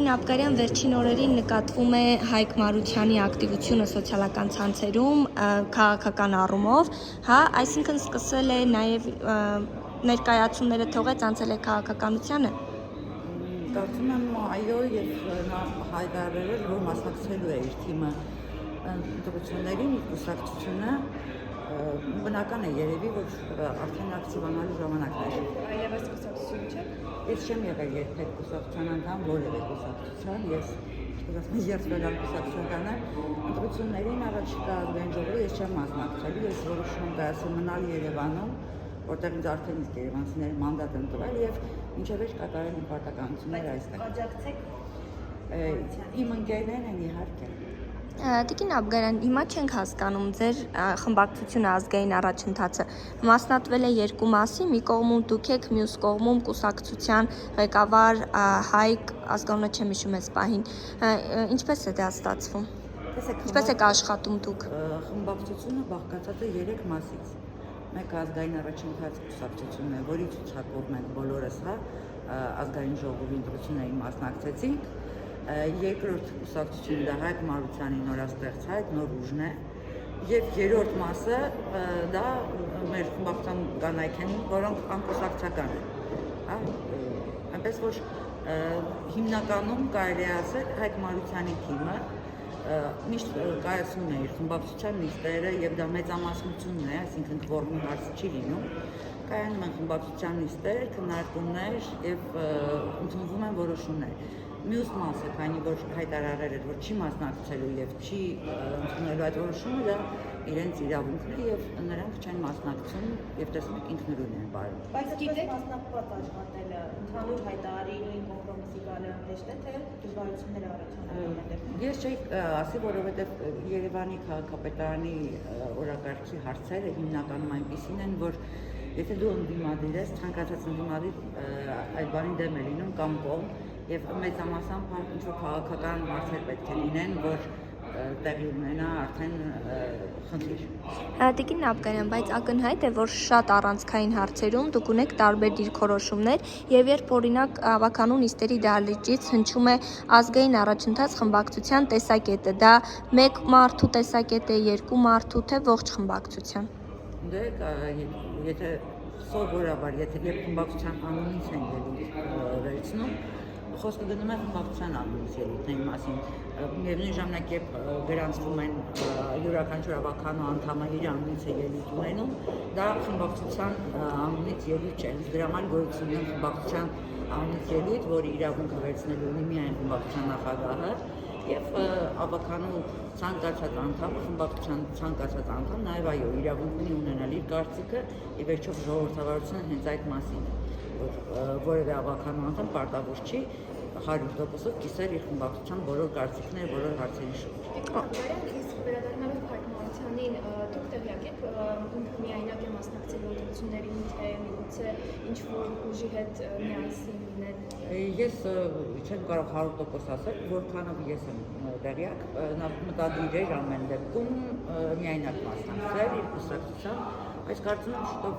Տիկին Աբգարյան վերջին օրերին նկատվում է Հայկ Մարությանի ակտիվությունը սոցիալական ցանցերում քաղաքական առումով, հա, այսինքն սկսել է նաև ներկայացումները թողեց անցել է քաղաքականությանը։ Կարծում եմ այո, եւ նա հայտարարել էր, որ մասնակցելու է իր թիմը ընտրություններին, իր կուսակցությունը բնական է երևի, որ արդեն ակտիվանալու ժամանակն է։ Այլևս կուսակցություն չէ։ Ես չեմ եղել երբեք կուսակցության անդամ, որևէ կուսակցության, ես երթվելան կուսակցությանը ընտրություններին առաջիկա ազգային ժողովի ես չեմ մասնակցելու, ես որոշում եմ կայացել մնալ Երևանում, որտեղ ինձ արդեն իսկ երևանցիները մանդատ են տվել եւ մինչեւ էջ կատարել իմ պարտականությունները այստեղ։ Կաջակցեք Իմ ընկերներն են իհարկե։ Տիկին Աբգարյան, հիմա չենք հասկանում ձեր խմբակցությունը ազգային առաջընթացը մասնատվել է երկու մասի, մի կողմում դուք եք, մյուս կողմում կուսակցության ղեկավար Հայկ, ազգանունը չեմ հիշում այս պահին, ինչպես է դա ստացվում, ինչպես եք աշխատում դուք։ Խմբակցությունը բաղկացած է 3 մասից, մեկը ազգային առաջընթաց կուսակցությունն է, որի ցուցակով մենք բոլորս ազգային ժողովի ընտրություններին մասնակցեցինք, երկրորդ կուսակցությունը դա Հայկ Մարությանի նորաստեղծ Հայկ նոր ուժն է, եւ երրորդ մասը դա մեր խմբակցության կանայք են, որոնք անկուսակցական են, հա, այնպես որ հիմնականում կարելի է ասել Հայկ Մարությանի թիմը միշտ կայացնում է իր խմբակցության նիստերը եւ դա մեծամասնությունն է, այսինքն կվորմի հարց չի լինում, կայանում են խմբակցության նիստեր, քննարկումներ եւ ընդունվում են որոշումներ։ Մյուս մասը, քանի որ հայտարարել էր, որ չի մասնակցելու եւ չի ընդունելու այդ որոշումը, դա իրենց իրավունքն է եւ նրանք չեն մասնակցում եւ տեսնում եք ինքնուրույն են բարում։ Բայց գիտեք մասնակցված աշխատելը ընդհանուր հայտարարի նույն կոմպրոմիսի գալը հանդերձ է, թե դժվարություններ առաջանալու են։ Ես չէի ասի, որովհետեւ Երևանի քաղաքապետարանի օրակարգի հարցերը հիմնականում այնպիսին են, որ եթե դու ընդդիմադիր ես, ցանկացած ընդդիմադիր այդ բանի դեմ է լինում կամ կողմ եւ մեծամասամբ ինչ-որ քաղաքական հարցեր պետք է լինեն, որ տեղի ունենա արդեն խնդիր։ Տիկին Աբգարյան, բայց ակնհայտ է, որ շատ առանցքային հարցերում դուք ունեք տարբեր դիրքորոշումներ եւ երբ օրինակ ավականու նիստերի դահլիճից հնչում է ազգային առաջընթաց խմբակցության տեսակետը, դա մեկ մարդու տեսակետ է, երկու մարդու, թե ողջ խմբակցության։ Դե եթե սովորաբար, եթե երբ խմբակցության անունից են վերցնում, խոսքը գնում է խմբակցության անունից ելույթների մասին։ Միևնույն ժամանակ երբ գրանցվում են յուրաքանչյուր ավականու անդամը իր անունից է ելույթ ունենում, դա խմբակցության անունից ելույթ չէ։ Դրա համար գոյություն ունի խմբակցության անունից ելույթ, որի իրավունքը վերցնելու ունի միայն խմբակցության նախագահը եւ ավականու ցանկացած անդամ, խմբակցության ցանկացած անդամ նաեւ այո իրավունք ունի ունենալ իր կարծիքը եւ վերջով ժողովրդավարությունը հենց այդ մասին է, որ որևէ ավականու անդամ պարտավոր չի 100%-ով կիսել իր խմբակցության բոլոր կարծիքները բոլոր հարցերի շուրջ։ Իսկ վերադառնալով Հայկ Մարությանին, դուք տեղյակ եք, ինքը միայնակ է մասնակցել ընտրություններին, թե միգուցե ինչ-որ ուժի հետ միասին լինել։ Ես չեմ կարող 100% ասել, որքանով ես եմ տեղյակ, նա մտադիր էր ամեն դեպքում միայնակ մասնակցել իր կուսակցության, բայց կարծում եմ շուտով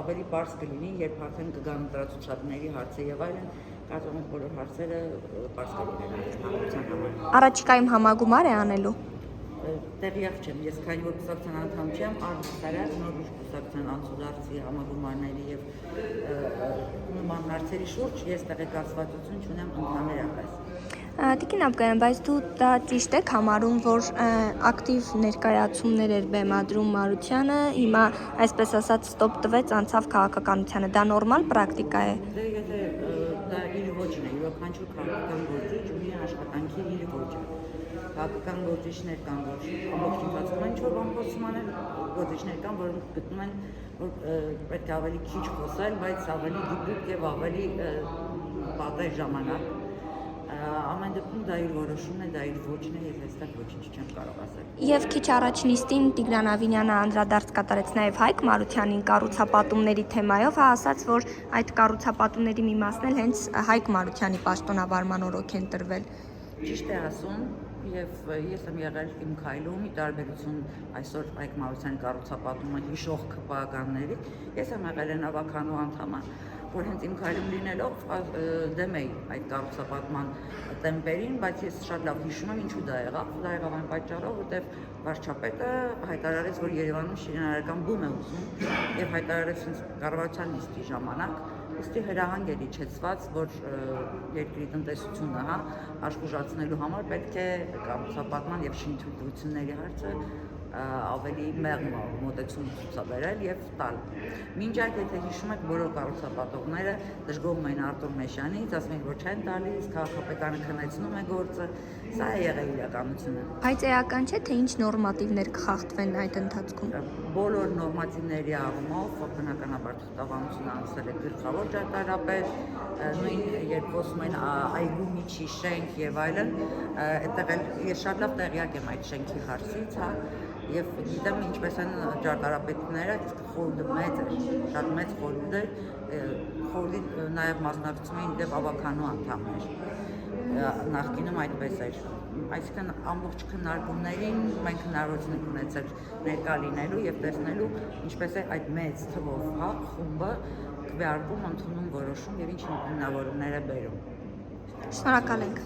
ավելի բարձ կլինի, երբ արդեն կգան ընտրացուցակների հարցը եւ այլն, կարծում եմ բոլոր հարցերը բարձ կլինեն հանրության համար։ Առաջիկայում համագումար է անելու։ Տեղյակ չեմ, ես քանի որ կուսակցության անդամ չեմ, առհասարակ նոր ուժ կուսակցության անցուդարձի համագումարների եւ նման հարցերի շուրջ ես տեղեկացվածություն չունեմ ընդհանրապես։ Տիկին Աբգարյան, բայց դու դա ճիշտ եք համարում, որ ակտիվ ներկայացումներ էր բեմադրում Մարությանը, հիմա այսպես ասած ստոպ տվեց, անցավ քաղաքականությանը, դա նորմալ պրակտիկա է։ Դե եթե դա իր ոճն է, յուրաքանչյուր քաղաքական գործիչ ունի աշխատանքի իր ոճը։ Քաղաքական գործիչներ կան, որ ամբողջ ընթացքում ինչ-որ բան խոսում են, գործիչներ կան, որոնք գտնում են, որ պետք է ավելի քիչ խոսել, բայց ավելի դիպուկ եւ ավելի պատեհ ժամանակ։ Ամեն դեպքում դա իր որոշումն է, դա իր ոճն է, ես այստեղ ոչինչ չեմ կարող ասել։ Եվ քիչ առաջ նիստին Տիգրան Ավինյանը անդրադարձ կատարեց նաև Հայկ Մարությանին կառուցապատումների թեմայով, հա ասաց, որ այդ կառուցապատումների մի մասն էլ հենց Հայկ Մարությանի պաշտոնավարման օրոք են տրվել։ Ճիշտ է ասում, եւ ես եմ եղել իմ քայլում, ի տարբերություն այսօր Հայկ Մարությանի կառուցապատումը հիշող ԿՊԱ-ականների, ես եմ եղել ավականու անդամը, որ հենց իմ քայլում լինելով դեմ էի այդ կառուցապատման տեմպերին, բայց ես շատ լավ հիշում եմ ինչու դա եղավ։ Դա եղավ այն պատճառով, որտեղ վարչապետը հայտարարեց, որ Երևանում շինարարական բում է ուզում եւ հայտարարեց ինձ կառավարության նիստի ժամանակ, ուստի հրահանգ էր իջեցված, որ երկրի տնտեսությունը աշխուժացնելու համար պետք է կառուցապատման եւ շինթույլտվությունների հարցը ավելի մեղմ մոտեցում ցուցաբերել եւ տալ։ Մինչ այդ, եթե հիշում եք, բոլոր կառուցապատողները դժգոհում էին Արտուր Մեշյանից, ասում էին, որ չեն տալիս, քաղաքապետարանը քննեցնում է գործը, սա է եղել իրականությունը։ Բայց էական չէ, թե ինչ նորմատիվներ կխախտվեն այդ ընթացքում։ Բոլոր նորմատիվների առումով բնականաբար թղթավանությունը անցել է գլխավոր ճարտարապետ, նույն երբ խոսում են այգու միջի շենք եւ այլն, այդտեղ ես շատ լավ տեղյակ եմ այդ շենքի հարցից, եւ գիտեմ ինչպես են ճարտարապետները, խորհուրդը մեծ է, շատ մեծ խորհուրդ է, խորհրդի նաեւ մասնակցում էին դեպ ավականու անդամներ, նախկինում այդպես էր, այսինքն ամբողջ քննարկումներին մենք հնարավորություն ենք ունեցել ներկա լինելու եւ տեսնելու ինչպես է այդ մեծ թվով խումբը քվեարկում, ընդունում, որոշում եւ ինչ հիմնավորումներ է բերում։ Շնորհակալ ենք։